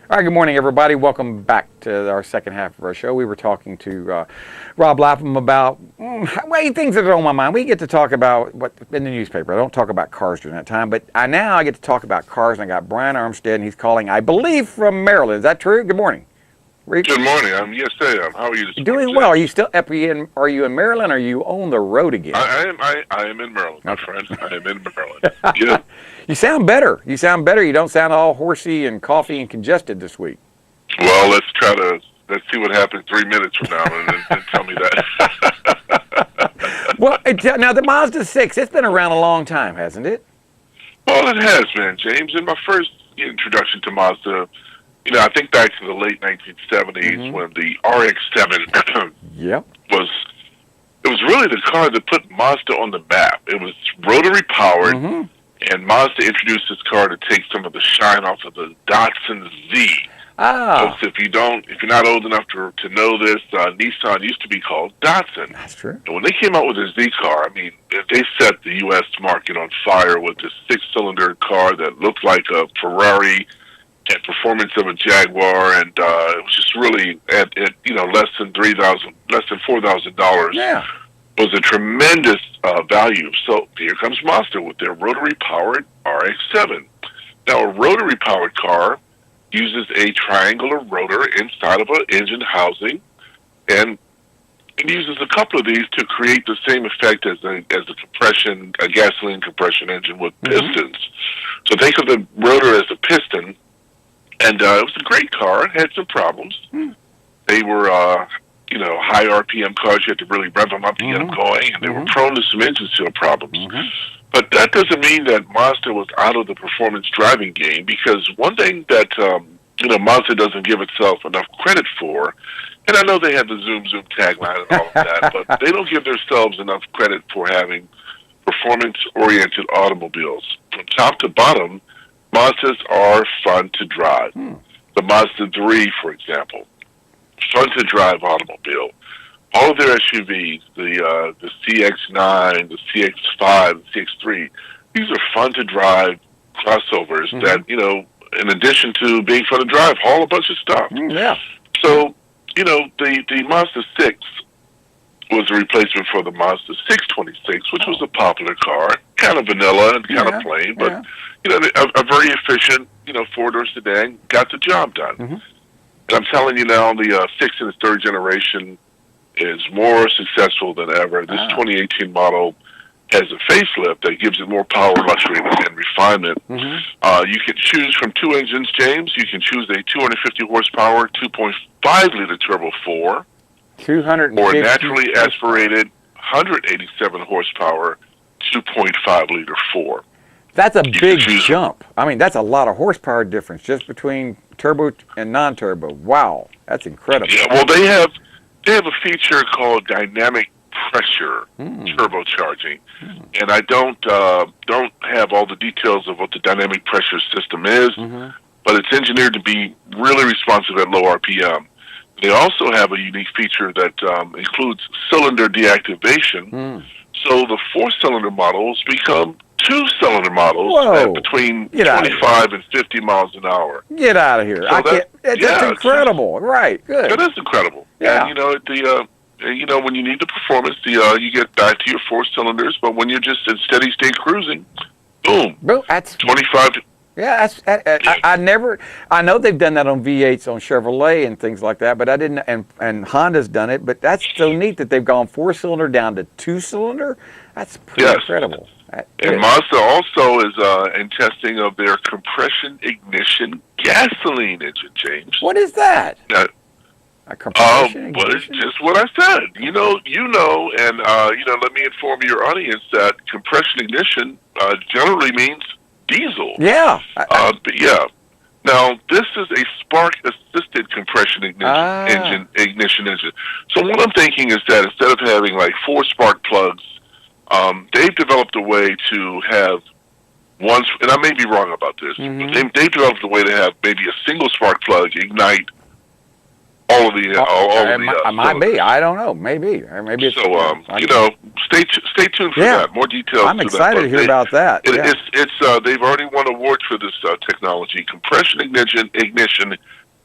All right, good morning, everybody. Welcome back to our second half of our show. We were talking to Rob Lapham about things that are on my mind. We get to talk about what's in the newspaper. I don't talk about cars during that time, but now I get to talk about cars, and I got Bryan Armstead, and he's calling, I believe, from Maryland. Is that true? Good morning. Good morning. Yes, I am. How are you this morning? Doing well. Are you still are you in Maryland, or are you on the road again? I am in Maryland, my friend. I am in Maryland. Yeah. You sound better. You don't sound all horsey and coffee and congested this week. Well, let's see what happens 3 minutes from now, and then tell me that. Well, now the Mazda 6, it's been around a long time, hasn't it? Well, it has been, James. In my first introduction to Mazda, I think back to the late 1970s when the RX-7 yep. was really the car that put Mazda on the map. It was rotary powered, and Mazda introduced this car to take some of the shine off of the Datsun Z. Folks, if you're not old enough to know this, Nissan used to be called Datsun. That's true. And when they came out with their Z car, they set the U.S. market on fire with this 6-cylinder car that looked like a Ferrari and performance of a Jaguar, and it was just really at less than $4,000. Yeah, was a tremendous value. So here comes Mazda with their rotary powered RX-7. Now a rotary powered car uses a triangular rotor inside of an engine housing, and it uses a couple of these to create the same effect as a gasoline compression engine with pistons. So think of the rotor as a piston. And it was a great car. It had some problems. They were, high RPM cars. You had to really rev them up to get them going, and they were prone to some engine seal problems. But that doesn't mean that Mazda was out of the performance driving game, because one thing that, Mazda doesn't give itself enough credit for, and I know they have the Zoom Zoom tagline and all of that, but they don't give themselves enough credit for having performance-oriented automobiles. From top to bottom, Mazdas are fun to drive. The Mazda 3, for example, fun to drive automobile. All of their SUVs, the CX-9, the CX-5, the CX-3, these are fun to drive crossovers that, in addition to being fun to drive, haul a bunch of stuff. Yeah. So, the Mazda 6 was a replacement for the Mazda 626, which was a popular car, kind of vanilla and kind of plain, but a very efficient, four-door sedan, got the job done. And I'm telling you now, the 6 in its third generation is more successful than ever. This 2018 model has a facelift that gives it more power, luxury, and refinement. You can choose from two engines, James. You can choose a 250 horsepower, 2.5-liter turbo 4, or a naturally aspirated 187 horsepower, 2.5-liter 4. That's a big jump. That's a lot of horsepower difference just between turbo and non-turbo. Wow, that's incredible. Yeah, well, they have a feature called dynamic pressure turbocharging, and I don't have all the details of what the dynamic pressure system is, but it's engineered to be really responsive at low RPM. They also have a unique feature that includes cylinder deactivation, so the 4-cylinder models become 2-cylinder models at between 25 and 50 miles an hour. Get out of here. So that's incredible. Right, good. That is incredible. Yeah. And, when you need the performance, you get back to your 4 cylinders, but when you're just in steady state cruising, boom. Bro, that's 25 to... Yeah, I know they've done that on V8s on Chevrolet and things like that, but I didn't, and Honda's done it, but that's so neat that they've gone 4-cylinder down to 2-cylinder. That's pretty incredible. And Mazda also is in testing of their compression ignition gasoline engine, James. What is that? A compression ignition? Well, it's just what I said. And let me inform your audience that compression ignition generally means diesel. Yeah. Now, this is a spark-assisted compression ignition engine. So what I'm thinking is that instead of having like 4 spark plugs, they've developed a way to have one, and I may be wrong about this, but they've developed a way to have maybe a single spark plug ignite all of the It might be. cylinders. I don't know. Maybe. Or maybe it's. So stay tuned for Yeah. that. More details. I'm to excited that, to hear about that. Yeah. It's they've already won awards for this technology: compression ignition,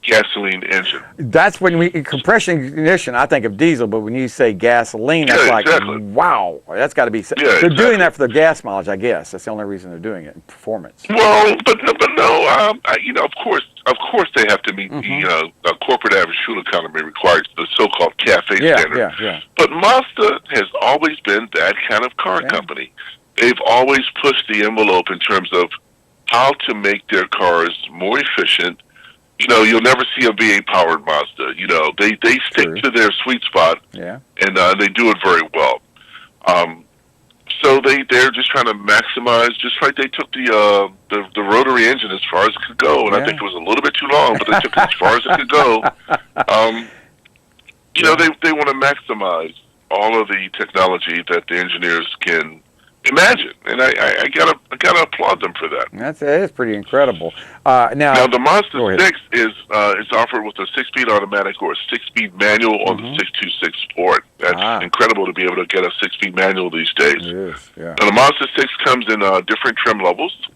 gasoline engine. That's when compression ignition. I think of diesel, but when you say gasoline, that's like exactly. wow. That's got to be. Yeah, they're doing that for the gas mileage, I guess. That's the only reason they're doing it. Performance. Well, but no. Of course, they have to meet the corporate average fuel economy requires the so-called CAFE standard. Yeah. But Mazda has always been that kind of car company. They've always pushed the envelope in terms of how to make their cars more efficient. You'll never see a V8 powered Mazda. They stick to their sweet spot. Yeah. And they do it very well. So they're just trying to maximize, just like they took the rotary engine as far as it could go, and I think it was a little bit too long, but they took it as far as it could go. They want to maximize all of the technology that the engineers can imagine, and I gotta applaud them for that. That is pretty incredible. Now the Mazda 6 is offered with a 6-speed automatic or a 6-speed manual on the 626 Sport. That's incredible to be able to get a 6-speed manual these days. It is, yeah. Now the Mazda 6 comes in different trim levels.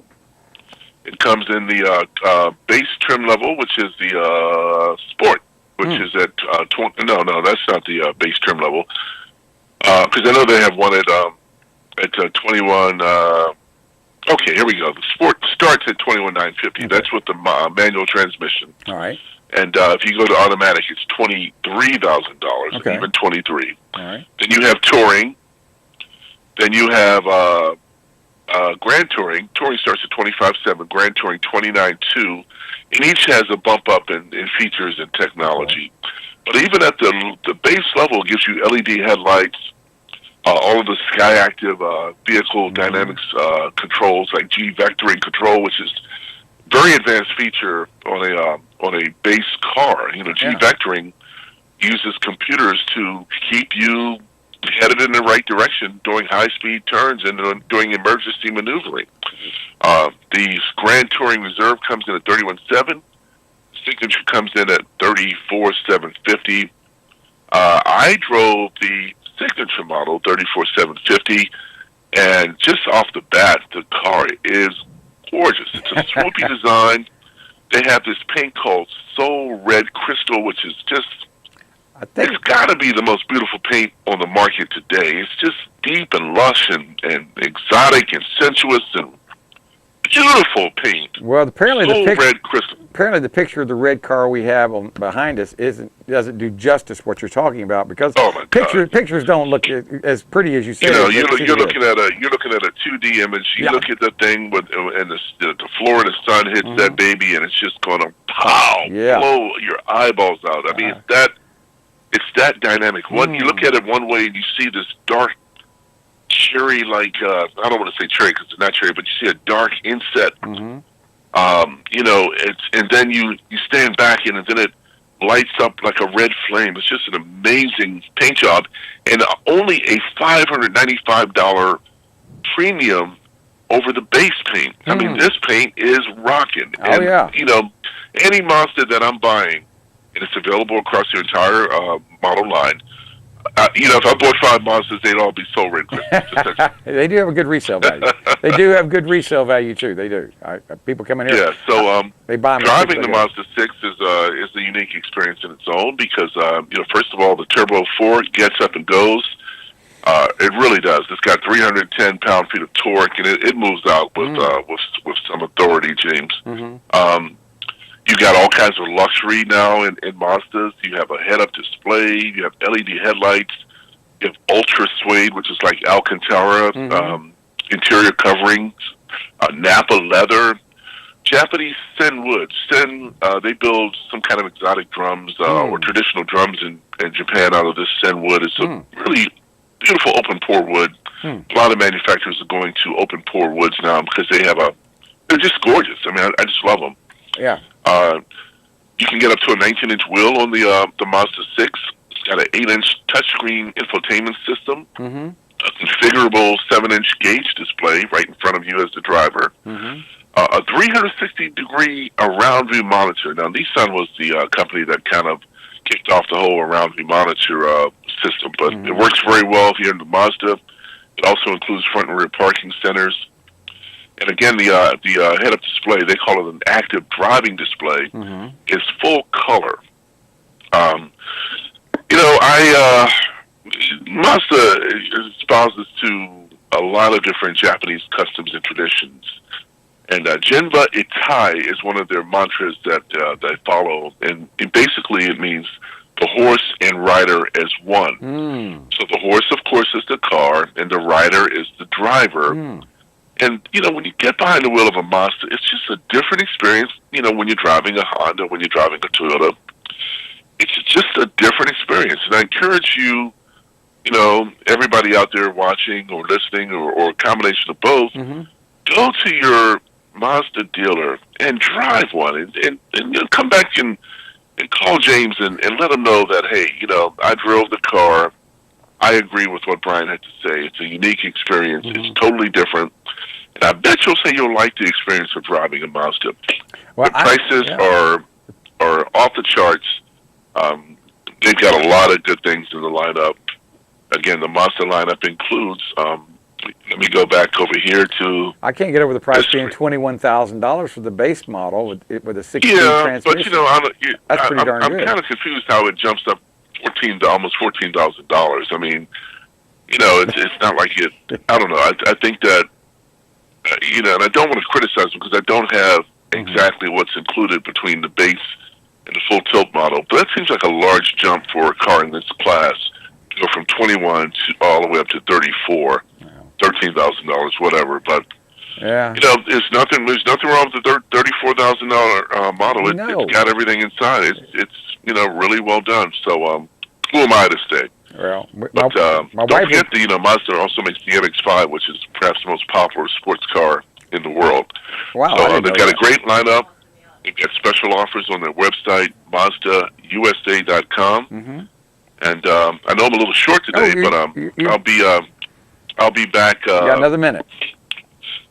It comes in the base trim level, which is the Sport, which is at 20. No, that's not the base trim level. Because I know they have one at 21. Okay, here we go. The Sport starts at 21,950. Okay. That's with the manual transmission. All right. And if you go to automatic, it's $23,000. Okay. Even 23. All right. Then you have Touring. Then you have Grand Touring. Touring starts at 25,700. Grand Touring 29,200. And each has a bump up in features and technology. Okay. But even at the base level, it gives you LED headlights. All of the SkyActiv vehicle dynamics controls, like G-vectoring control, which is very advanced feature on a base car. G-vectoring uses computers to keep you headed in the right direction during high-speed turns and during emergency maneuvering. The Grand Touring Reserve comes in at 31,700. Signature comes in at 34,750. I drove the Signature model 34,750, and just off the bat, the car is gorgeous. It's a swoopy design. They have this paint called Soul Red Crystal, which is just, it's got to be the most beautiful paint on the market today. It's just deep and lush and exotic and sensuous and beautiful paint. Well, apparently Red Crystal. Apparently, the picture of the red car we have behind us doesn't do justice what you're talking about, because pictures don't look as pretty as you say. You're looking at a 2D image. You look at the thing and the floor of the sun hits that baby, and it's just going to blow your eyeballs out. I mean, it's that dynamic. You look at it one way, and you see this dark cherry, I don't want to say cherry because it's not cherry, but you see a dark inset. And then you stand back and then it lights up like a red flame. It's just an amazing paint job, and only a $595 premium over the base paint. I mean, this paint is rocking. Any Mazda that I'm buying, and it's available across the entire model line. If I bought 5 Mazdas, they'd all be Soul Red Crystals. They do have a good resale value. They do have good resale value too. They do. People come in here. Yeah. So they buy them. Driving the Mazda 6 is a unique experience in its own because first of all, the Turbo 4 gets up and goes. It really does. It's got 310 pound-feet of torque, and it moves out with some authority, James. You got all kinds of luxury now in Mazdas. You have a head-up display. You have LED headlights. You have ultra suede, which is like Alcantara, interior coverings, Napa leather, Japanese sen wood. They build some kind of exotic drums or traditional drums in Japan out of this sen wood. It's a really beautiful open pore wood. A lot of manufacturers are going to open pore woods now because they're just gorgeous. I mean, I just love them. Yeah. You can get up to a 19-inch wheel on the Mazda 6. It's got an 8-inch touchscreen infotainment system, a configurable 7-inch gauge display right in front of you as the driver, a 360-degree around view monitor. Now, Nissan was the company that kind of kicked off the whole around me monitor system, but it works very well here in the Mazda. It also includes front and rear parking centers. And again, the head-up display, they call it an active driving display, is full color. Mazda espouses to a lot of different Japanese customs and traditions. And Genba Itai is one of their mantras that they follow. And basically it means the horse and rider as one. So the horse, of course, is the car, and the rider is the driver. And, when you get behind the wheel of a Mazda, it's just a different experience, when you're driving a Honda, when you're driving a Toyota. It's just a different experience. And I encourage you, everybody out there watching or listening or a combination of both, go to your Mazda dealer and drive one and come back and call James and let him know that, hey, I drove the car. I agree with what Bryan had to say. It's a unique experience. It's totally different. And I bet you'll say you'll like the experience of driving a Mazda. Well, the prices are off the charts. They've got a lot of good things in the lineup. Again, the Mazda lineup includes, let me go back over here to... I can't get over the price being $21,000 for the base model with a 6-speed transmission. But, that's pretty darn good. I'm kind of confused how it jumps up almost $14,000. I mean, it's not like it... I don't know. I think that, and I don't want to criticize them because I don't have exactly what's included between the base and the full tilt model. But that seems like a large jump for a car in this class to go from 21 to all the way up to 34, $13,000, whatever. But there's nothing wrong with the $34,000 model. It's got everything inside. It's really well done. So who am I to say? Well, but don't forget the Mazda also makes the MX-5, which is perhaps the most popular sports car in the world. Wow! So they've got a great lineup. They've got special offers on their website, MazdaUSA.com. And I know I'm a little short today, but I'll be back. You got another minute.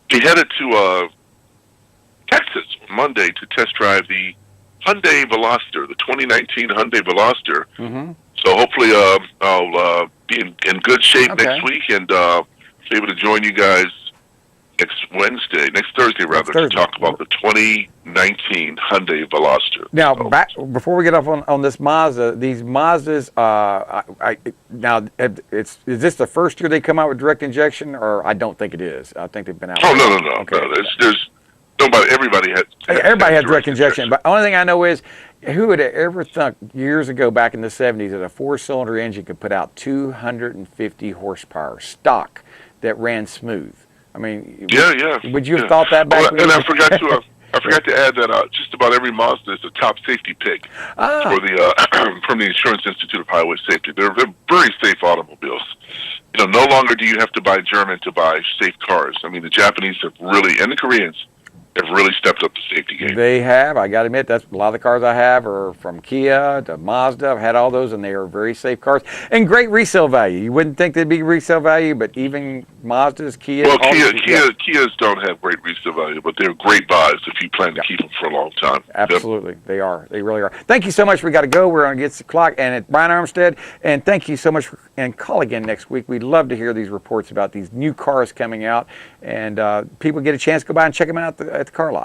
Be headed to Texas on Monday to test drive the Hyundai Veloster, the 2019 Hyundai Veloster. So hopefully I'll be in good shape next week and be able to join you guys next Thursday, to talk about the 2019 Hyundai Veloster. Now, before we get off on this Mazda, these Mazdas, is this the first year they come out with direct injection, or I don't think it is. I think they've been out. Oh, no. Okay. No, there's nobody. Everybody has direct injection. But the only thing I know is, who would have ever thought years ago back in the 70s that a 4-cylinder engine could put out 250 horsepower stock that ran smooth? I mean, would you have thought that back then? And I forgot to add that just about every Mazda is a top safety pick for the from the Insurance Institute of Highway Safety. They're very safe automobiles. No longer do you have to buy German to buy safe cars. I mean, the Japanese have really, and the Koreans, have really stepped up the safety game. They have. I got to admit, that's a lot of the cars I have are from Kia to Mazda. I've had all those, and they are very safe cars and great resale value. You wouldn't think they'd be resale value, but even Mazdas, Kia. Well, Kias don't have great resale value, but they're great buys if you plan to keep them for a long time. Absolutely, they are. They really are. Thank you so much. We got to go. We're on against the clock, and it's Bryan Armstead. And thank you so much. And call again next week. We'd love to hear these reports about these new cars coming out, and people get a chance to go by and check them out at the car lot.